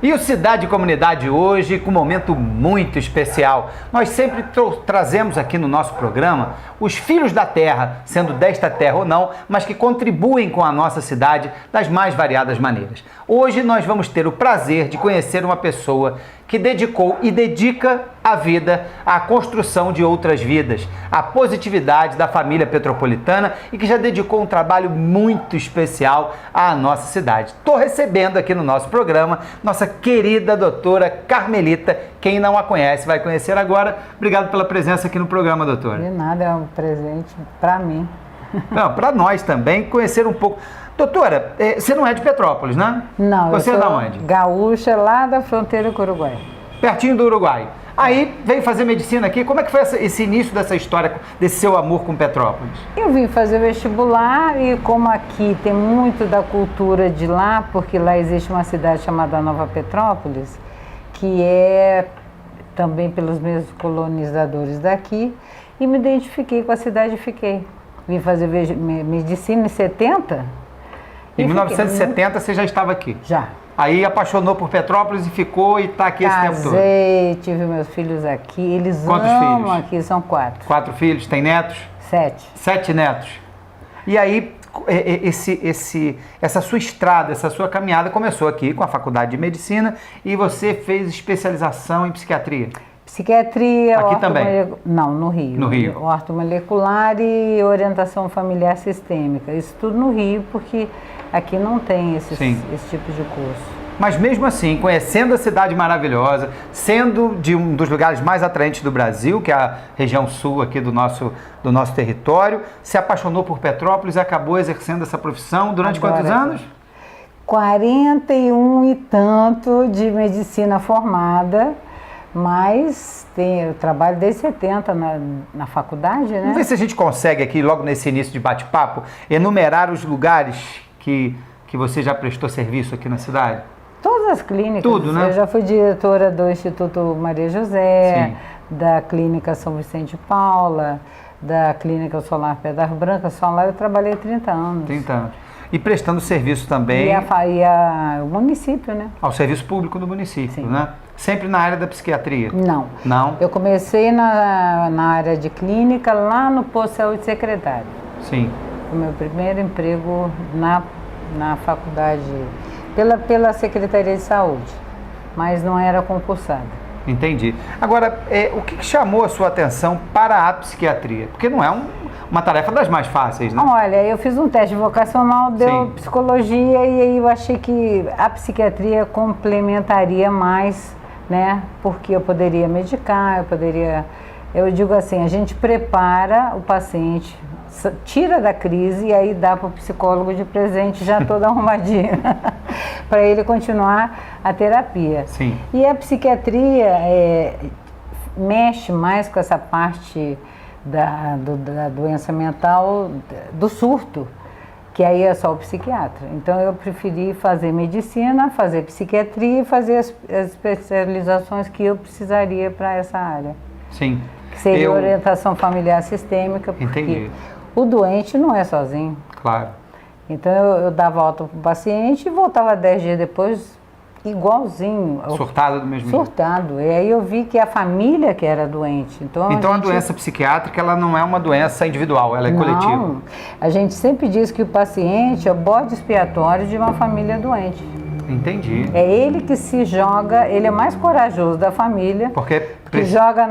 E o Cidade e Comunidade hoje, com um momento muito especial. Nós sempre trazemos aqui no nosso programa os filhos da terra, sendo desta terra ou não, mas que contribuem com a nossa cidade das mais variadas maneiras. Hoje nós vamos ter o prazer de conhecer uma pessoa que dedicou e dedica a vida à construção de outras vidas, à positividade da família petropolitana e que já dedicou um trabalho muito especial à nossa cidade. Estou recebendo aqui no nosso programa nossa querida doutora Carmelita. Quem não a conhece vai conhecer agora. Obrigado pela presença aqui no programa, doutora. De nada, é um presente para mim. Não, para nós também, conhecer um pouco. Doutora, você não é de Petrópolis, né? Não, você eu é sou da onde? Gaúcha, lá da fronteira com o Uruguai. Pertinho do Uruguai. Aí veio fazer medicina aqui. Como é que foi esse início dessa história, desse seu amor com Petrópolis? Eu vim fazer vestibular e como aqui tem muito da cultura de lá, porque lá existe uma cidade chamada Nova Petrópolis, que é também pelos mesmos colonizadores daqui, e me identifiquei com a cidade e fiquei. Vim fazer medicina em 70. Em 1970 você já estava aqui? Já. Aí apaixonou por Petrópolis e ficou e está aqui esse tempo todo? Casei, tive meus filhos aqui, eles Quantos amam filhos? aqui, são 4. 4 filhos, tem netos? 7. 7 netos. E aí essa sua estrada, essa sua caminhada começou aqui com a Faculdade de Medicina e você fez especialização em psiquiatria? Psiquiatria, aqui também? Não, no Rio. No Rio. Ortomolecular e orientação familiar sistêmica. Isso tudo no Rio, porque aqui não tem esse tipo de curso. Mas mesmo assim, conhecendo a cidade maravilhosa, sendo de um dos lugares mais atraentes do Brasil, que é a região sul aqui do nosso território, se apaixonou por Petrópolis e acabou exercendo essa profissão durante quantos anos? 41 e tanto de medicina formada. Mas eu trabalho desde 70 na faculdade, né? Vamos ver se a gente consegue aqui, logo nesse início de bate-papo, enumerar os lugares que você já prestou serviço aqui na cidade? Todas as clínicas. Tudo, né? Eu já fui diretora do Instituto Maria José, Sim. da Clínica São Vicente de Paula, da Clínica Solar Pedras Brancas. Só lá eu trabalhei 30 anos. 30 anos. E prestando serviço também... O município, né? Ao serviço público do município, Sim. né? Sempre na área da psiquiatria? Não. Não? Eu comecei na área de clínica, lá no posto de saúde secretário. Sim. O meu primeiro emprego na faculdade, pela Secretaria de Saúde, mas não era concursada. Entendi. Agora, o que chamou a sua atenção para a psiquiatria? Porque não é uma tarefa das mais fáceis, né? Olha, eu fiz um teste vocacional, deu Sim. psicologia e aí eu achei que a psiquiatria complementaria mais, né? Porque eu poderia medicar, eu digo assim, a gente prepara o paciente, tira da crise e aí dá para o psicólogo de presente já todo arrumadinho, para ele continuar a terapia. Sim. E a psiquiatria mexe mais com essa parte da doença mental, do surto, que aí é só o psiquiatra. Então eu preferi fazer medicina, fazer psiquiatria e fazer as especializações que eu precisaria para essa área. Sim. Que seria orientação familiar sistêmica, porque Entendi. o doente não é sozinho. Claro. Então eu dava alta para o paciente e voltava 10 dias depois igualzinho. Surtado do mesmo jeito. Surtado. E aí eu vi que a família que era doente. Então a doença psiquiátrica, ela não é uma doença individual, ela é coletiva. Não. A gente sempre diz que o paciente é o bode expiatório de uma família doente. Entendi. É ele que se joga, ele é mais corajoso da família, Porque que joga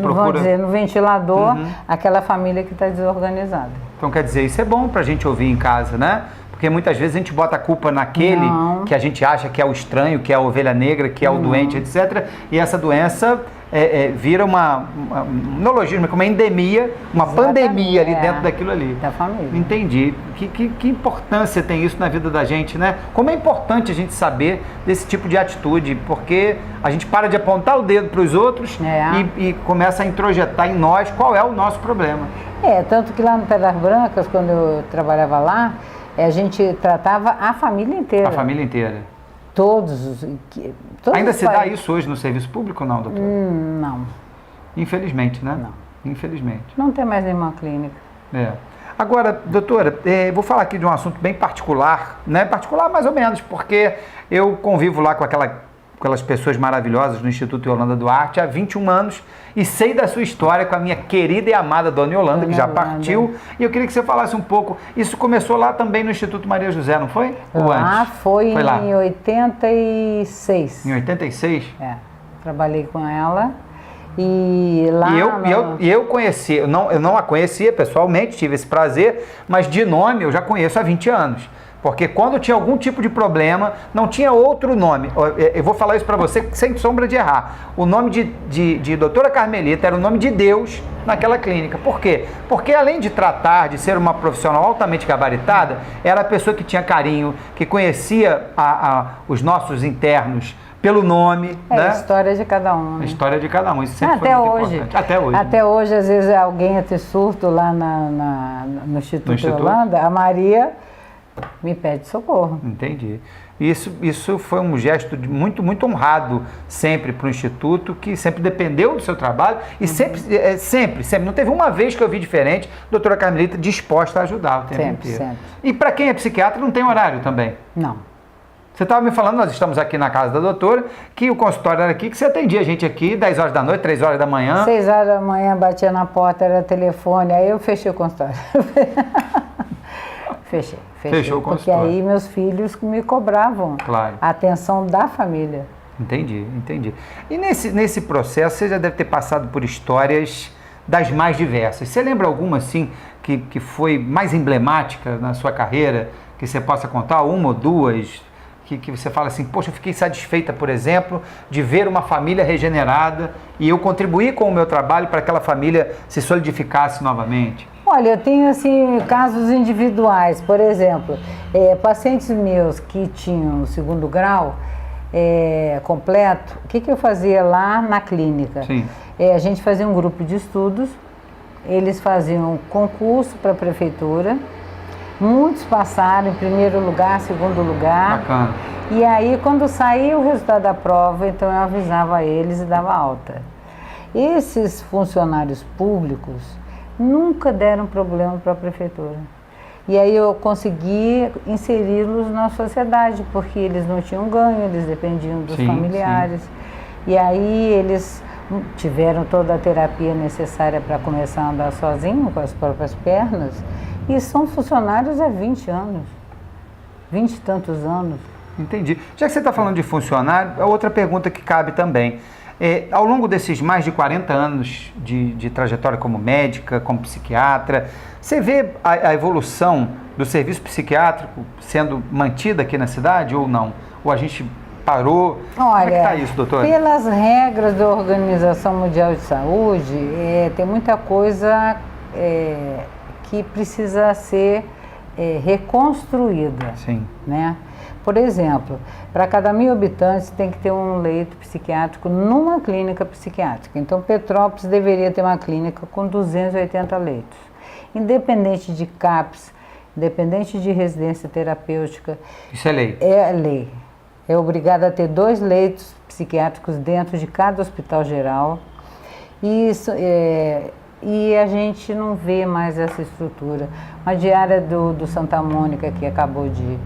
procura... vamos dizer, no ventilador aquela família que está desorganizada. Então quer dizer, isso é bom pra gente ouvir em casa, né? Porque muitas vezes a gente bota a culpa naquele que a gente acha que é o estranho, que é a ovelha negra, que é o doente, etc. E essa doença vira um neologismo, uma endemia, uma pandemia ali dentro daquilo ali. Da família. Entendi. Que importância tem isso na vida da gente, né? Como é importante a gente saber desse tipo de atitude, porque a gente para de apontar o dedo para os outros e começa a introjetar em nós qual é o nosso problema. Tanto que lá no Pedras Brancas, quando eu trabalhava lá, a gente tratava a família inteira. A família inteira. Todos Ainda se dá isso hoje no serviço público ou não, doutor? Não. Infelizmente, né? Não. Infelizmente. Não tem mais nenhuma clínica. Agora, doutora, vou falar aqui de um assunto bem particular, né? Particular mais ou menos, porque eu convivo lá com aquela pelas pessoas maravilhosas do Instituto Yolanda Duarte há 21 anos e sei da sua história com a minha querida e amada Dona Yolanda, que já partiu. E eu queria que você falasse um pouco. Isso começou lá também no Instituto Maria José, não foi? Ou lá antes? Foi lá? Em 86. Em 86? É, trabalhei com ela. E lá eu conheci, eu não a conhecia pessoalmente, tive esse prazer, mas de nome eu já conheço há 20 anos. Porque quando tinha algum tipo de problema, não tinha outro nome. Eu vou falar isso para você sem sombra de errar. O nome de doutora Carmelita era o nome de Deus naquela clínica. Por quê? Porque além de tratar, de ser uma profissional altamente gabaritada, era a pessoa que tinha carinho, que conhecia os nossos internos pelo nome, né? A história de cada um. A história de cada um, isso sempre até foi muito hoje. importante. Até hoje. Até hoje, às vezes, alguém entra em surto lá no Instituto Yolanda, a Maria me pede socorro. Entendi. Isso foi um gesto muito, muito honrado sempre para o Instituto, que sempre dependeu do seu trabalho e sempre, não teve uma vez que eu vi diferente, doutora Carmelita disposta a ajudar o tempo inteiro. Sempre. E para quem é psiquiatra não tem horário também? Não. Você estava me falando, nós estamos aqui na casa da doutora, que o consultório era aqui, que você atendia a gente aqui 10 horas da noite, 3 horas da manhã. 6 horas da manhã, batia na porta, era telefone, aí eu fechei o consultório. Fechei. Fechou o consultório. Porque aí meus filhos me cobravam a atenção da família. Entendi. E nesse processo, você já deve ter passado por histórias das mais diversas. Você lembra alguma, assim, que foi mais emblemática na sua carreira, que você possa contar, uma ou duas, que você fala assim, poxa, eu fiquei satisfeita, por exemplo, de ver uma família regenerada e eu contribuir com o meu trabalho para que aquela família se solidificasse novamente? Olha, eu tenho assim casos individuais, por exemplo, pacientes meus que tinham o 2º grau completo, o que eu fazia lá na clínica? Sim. A gente fazia um grupo de estudos, eles faziam concurso para a prefeitura, muitos passaram em 1º lugar, 2º lugar. Bacana. E aí, quando saía o resultado da prova, então eu avisava eles e dava alta. Esses funcionários públicos nunca deram problema para a prefeitura. E aí eu consegui inseri-los na sociedade, porque eles não tinham ganho, eles dependiam dos familiares. Sim. E aí eles tiveram toda a terapia necessária para começar a andar sozinho, com as próprias pernas, e são funcionários há 20 anos, 20 e tantos anos. Entendi. Já que você está falando de funcionário, a outra pergunta que cabe também. Ao longo desses mais de 40 anos de trajetória como médica, como psiquiatra, você vê a evolução do serviço psiquiátrico sendo mantida aqui na cidade ou não? Ou a gente parou? Olha, como é que está isso, doutora? Pelas regras da Organização Mundial de Saúde, tem muita coisa que precisa ser reconstruída. Sim. Né? Por exemplo, para cada 1.000 habitantes tem que ter um leito psiquiátrico numa clínica psiquiátrica. Então, Petrópolis deveria ter uma clínica com 280 leitos. Independente de CAPS, independente de residência terapêutica. Isso é lei? É lei. É obrigada a ter 2 leitos psiquiátricos dentro de cada hospital geral. E a gente não vê mais essa estrutura. Uma diária do Santa Mônica, que acabou de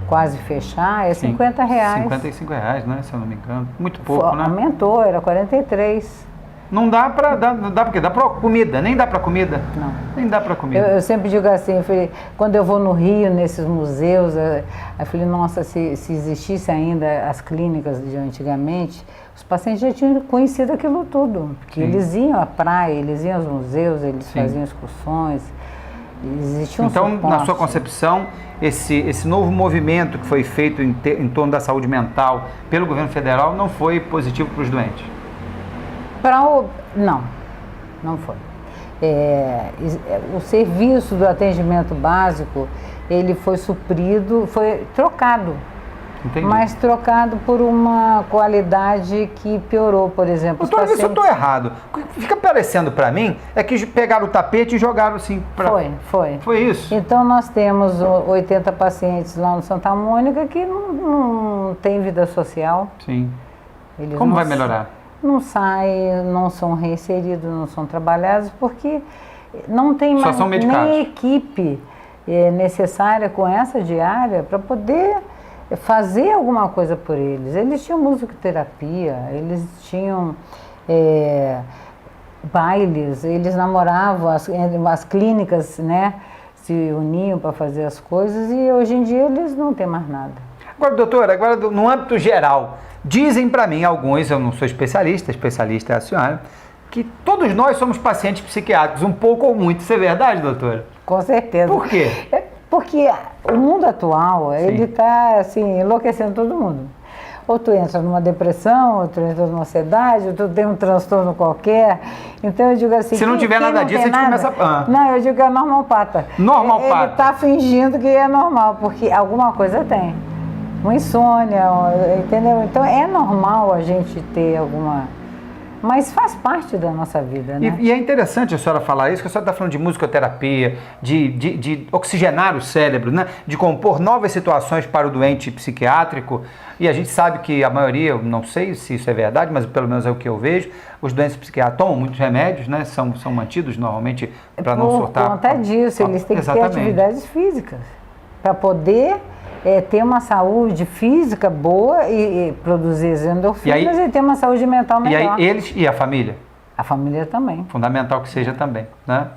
quase fechar, é Sim, R$50. R$55, né, se eu não me engano. Muito pouco, né? Aumentou, era 43. Não dá para porque dá para comida, nem dá para comida. Não. Nem dá para comida. Eu sempre digo assim, quando eu vou no Rio, nesses museus, eu falei, nossa, se existisse ainda as clínicas de antigamente, os pacientes já tinham conhecido aquilo tudo. Porque eles iam à praia, eles iam aos museus, eles faziam excursões. Existia um então, suporte. na sua concepção, esse novo movimento que foi feito em torno da saúde mental pelo governo federal não foi positivo para os doentes? Não foi. O serviço do atendimento básico, ele foi suprido, foi trocado. Entendi. Mas trocado por uma qualidade que piorou, por exemplo. Doutor, se eu estou errado, o que fica parecendo para mim é que pegaram o tapete e jogaram assim. Foi isso? Então nós temos 80 pacientes lá no Santa Mônica que não tem vida social. Sim. Como vai melhorar? Não saem, não são reinseridos, não são trabalhados, porque não tem mais nem equipe necessária com essa diária para poder fazer alguma coisa por eles. Eles tinham musicoterapia, eles tinham bailes, eles namoravam, as clínicas, né, se uniam para fazer as coisas e hoje em dia eles não têm mais nada. Agora, doutora, no âmbito geral, dizem para mim alguns, eu não sou especialista é a senhora, que todos nós somos pacientes psiquiátricos, um pouco ou muito. Isso é verdade, doutora? Com certeza. Por quê? Porque o mundo atual, ele está assim, enlouquecendo todo mundo. Ou tu entra numa depressão, ou tu entra numa ansiedade, ou tu tem um transtorno qualquer. Então eu digo assim... Se não tiver nada disso, a gente começa a... Não, eu digo que é normalpata. Normalpata. Ele está fingindo que é normal, porque alguma coisa tem. Uma insônia, entendeu? Então é normal a gente ter alguma... Mas faz parte da nossa vida, né? E é interessante a senhora falar isso, que a senhora está falando de musicoterapia, de oxigenar o cérebro, né? De compor novas situações para o doente psiquiátrico. E a gente sabe que a maioria, eu não sei se isso é verdade, mas pelo menos é o que eu vejo, os doentes psiquiátricos tomam muitos remédios, né? São mantidos normalmente para não surtar. Por conta disso, eles têm que ter atividades físicas para poder... ter uma saúde física boa e produzir as endorfinas e ter uma saúde mental melhor. E aí eles e a família? A família também. Fundamental que seja também, né?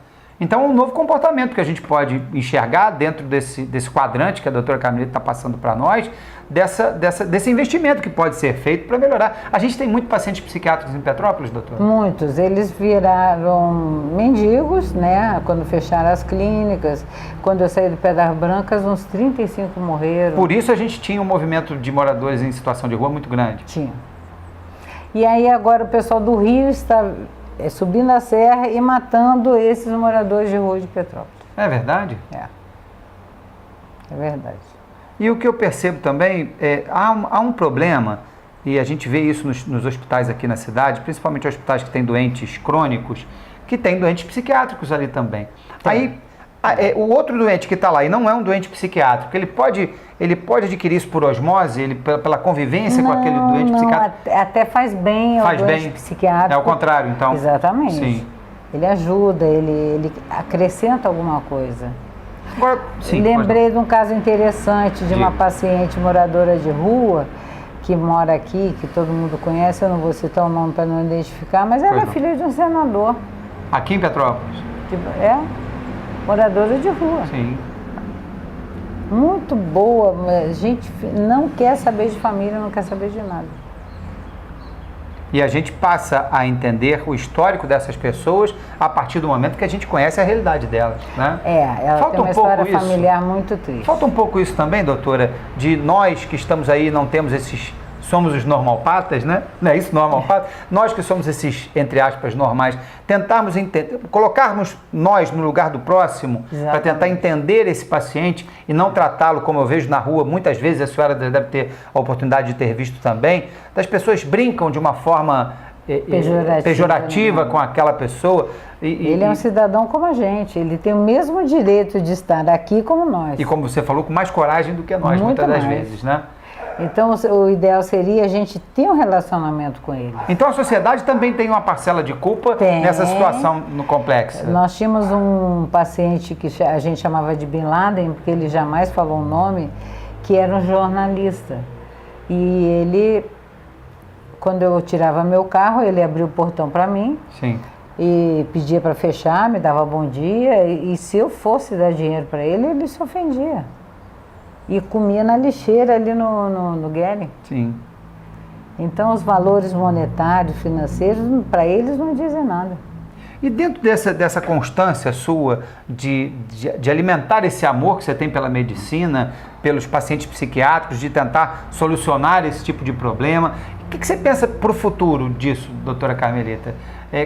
Então, um novo comportamento que a gente pode enxergar dentro desse quadrante que a doutora Carmelita está passando para nós, desse investimento que pode ser feito para melhorar. A gente tem muitos pacientes psiquiátricos em Petrópolis, doutora? Muitos. Eles viraram mendigos, né? Quando fecharam as clínicas. Quando eu saí do Pedras Brancas, uns 35 morreram. Por isso a gente tinha um movimento de moradores em situação de rua muito grande. Tinha. E aí agora o pessoal do Rio está subindo a serra e matando esses moradores de rua de Petrópolis. É verdade? É verdade. E o que eu percebo também, há um problema, e a gente vê isso nos hospitais aqui na cidade, principalmente hospitais que têm doentes crônicos, que têm doentes psiquiátricos ali também. Aí, o outro doente que está lá e não é um doente psiquiátrico, ele pode adquirir isso por osmose, pela convivência com aquele doente psiquiátrico? Até faz bem ao doente psiquiátrico. É ao contrário, então? Exatamente. Sim. Ele ajuda, ele acrescenta alguma coisa. Agora, sim, lembrei de um caso interessante de uma paciente moradora de rua, que mora aqui, que todo mundo conhece, eu não vou citar o nome para não identificar, mas ela é filha de um senador. Aqui em Petrópolis? Moradora de rua. Sim. Muito boa, a gente não quer saber de família, não quer saber de nada. E a gente passa a entender o histórico dessas pessoas a partir do momento que a gente conhece a realidade delas, né? Ela tem uma história familiar muito triste. Falta um pouco isso também, doutora, de nós que estamos aí, não temos somos os normalpatas, né? Não é isso, normalpatas? Nós que somos esses, entre aspas, normais, tentarmos entender, colocarmos nós no lugar do próximo, para tentar entender esse paciente e não tratá-lo como eu vejo na rua, muitas vezes, a senhora deve ter a oportunidade de ter visto também, das pessoas brincam de uma forma pejorativa com aquela pessoa. Ele é um cidadão como a gente, ele tem o mesmo direito de estar aqui como nós. E como você falou, com mais coragem do que nós, muitas das vezes, né? Então, o ideal seria a gente ter um relacionamento com ele. Então, a sociedade também tem uma parcela de culpa nessa situação no complexo. Nós tínhamos um paciente que a gente chamava de Bin Laden, porque ele jamais falou o nome, que era um jornalista. E ele, quando eu tirava meu carro, ele abria o portão para mim. Sim. E pedia para fechar, me dava bom dia. E se eu fosse dar dinheiro para ele, ele se ofendia. E comia na lixeira ali no Guerin. Sim. Então, os valores monetários, financeiros, para eles não dizem nada. E dentro dessa constância sua de alimentar esse amor que você tem pela medicina, pelos pacientes psiquiátricos, de tentar solucionar esse tipo de problema, o que você pensa para o futuro disso, doutora Carmelita?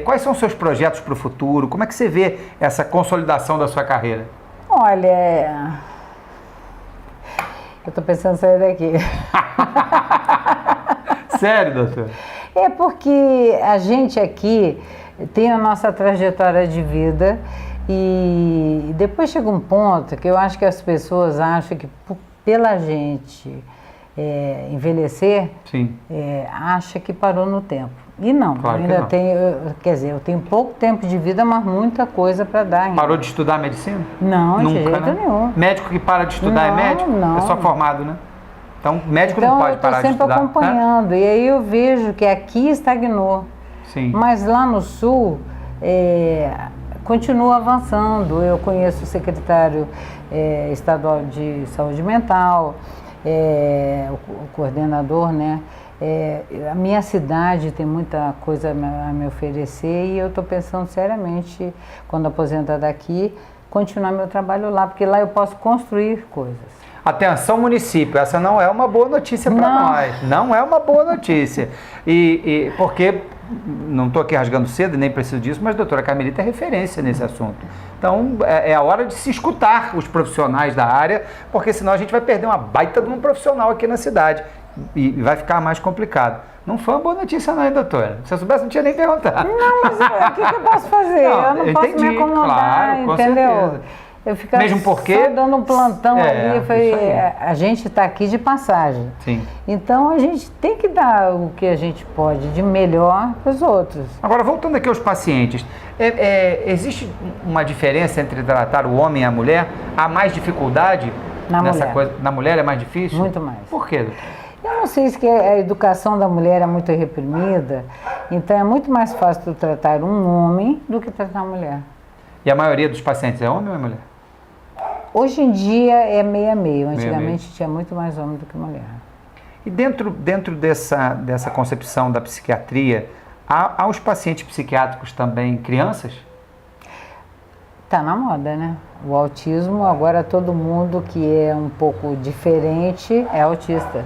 Quais são os seus projetos para o futuro? Como é que você vê essa consolidação da sua carreira? Olha... Eu estou pensando em sair daqui. Sério, doutor? É porque a gente aqui tem a nossa trajetória de vida e depois chega um ponto que eu acho que as pessoas acham que pela gente envelhecer, acha que parou no tempo. E não, claro ainda tenho, quer dizer, eu tenho pouco tempo de vida, mas muita coisa para dar ainda. Parou de estudar medicina? Não, nunca, de jeito né? nenhum. Médico que para de estudar é médico? Não. É só formado, né? Então, o médico então, não pode parar de estudar. Eu estou sempre acompanhando, e aí eu vejo que aqui estagnou. Sim. Mas lá no Sul, continua avançando. Eu conheço o secretário estadual de saúde mental, o coordenador, né? A minha cidade tem muita coisa a me oferecer e eu estou pensando seriamente, quando aposentar daqui, continuar meu trabalho lá, porque lá eu posso construir coisas. Atenção, município, essa não é uma boa notícia para nós. Não é uma boa notícia. Porque, não estou aqui rasgando cedo, nem preciso disso, mas a doutora Carmelita é referência nesse assunto. Então, é a hora de se escutar os profissionais da área, porque senão a gente vai perder uma baita de um profissional aqui na cidade e vai ficar mais complicado. Não foi uma boa notícia não, hein, doutora? Se eu soubesse, não tinha nem perguntado. Não, mas o que eu posso fazer? Não, eu não posso entendi, me acomodar, claro, com entendeu? certeza. Eu ficava Mesmo porque só dando um plantão ali, isso aí. a gente está aqui de passagem. Sim. Então a gente tem que dar o que a gente pode de melhor para os outros. Agora, voltando aqui aos pacientes, existe uma diferença entre tratar o homem e a mulher? Há mais dificuldade nessa mulher. coisa? Na mulher é mais difícil? Muito mais. Por quê, doutor? Eu não sei se a educação da mulher é muito reprimida, então é muito mais fácil tu tratar um homem do que tratar uma mulher. E a maioria dos pacientes é homem ou é mulher? Hoje em dia é meio a meio. Antigamente tinha muito mais homem do que mulher. E dentro dessa concepção da psiquiatria, há os pacientes psiquiátricos também crianças? Tá na moda, né? O autismo, agora todo mundo que é um pouco diferente é autista.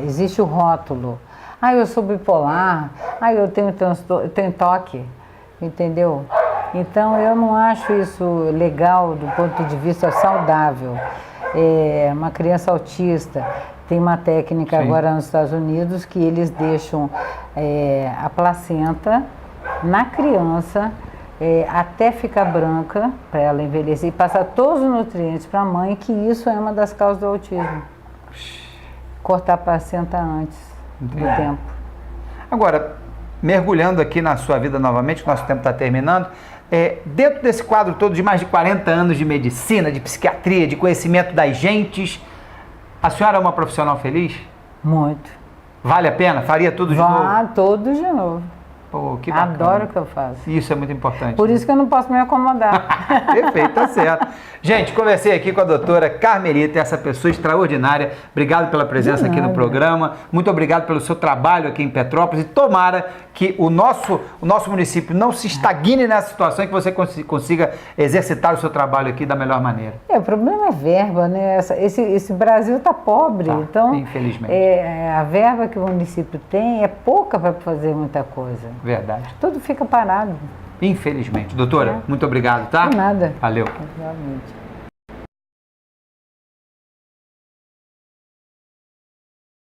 Existe o rótulo. Eu sou bipolar. Eu tenho toque. Entendeu? Então eu não acho isso legal do ponto de vista saudável. Uma criança autista tem uma técnica Sim. agora nos Estados Unidos que eles deixam a placenta na criança até ficar branca, para ela envelhecer e passar todos os nutrientes para a mãe, que isso é uma das causas do autismo. Cortar a placenta antes do tempo. Agora, mergulhando aqui na sua vida novamente, que nosso tempo está terminando, dentro desse quadro todo de mais de 40 anos de medicina, de psiquiatria, de conhecimento das gentes, a senhora é uma profissional feliz? Muito. Vale a pena? Faria tudo de novo? Tudo de novo. Pô, que bacana. Adoro o que eu faço. Isso é muito importante. Por isso que eu não posso me acomodar. Perfeito, tá certo. Gente, conversei aqui com a doutora Carmelita, essa pessoa extraordinária. Obrigado pela presença aqui no programa. Muito obrigado pelo seu trabalho aqui em Petrópolis. E tomara que o nosso município não se estagne nessa situação e que você consiga exercitar o seu trabalho aqui da melhor maneira. O problema é verba, né? Esse Brasil está pobre, então infelizmente. A verba que o município tem é pouca para fazer muita coisa. Verdade. Tudo fica parado. Infelizmente. Doutora, muito obrigado, tá? De nada. Valeu. Realmente.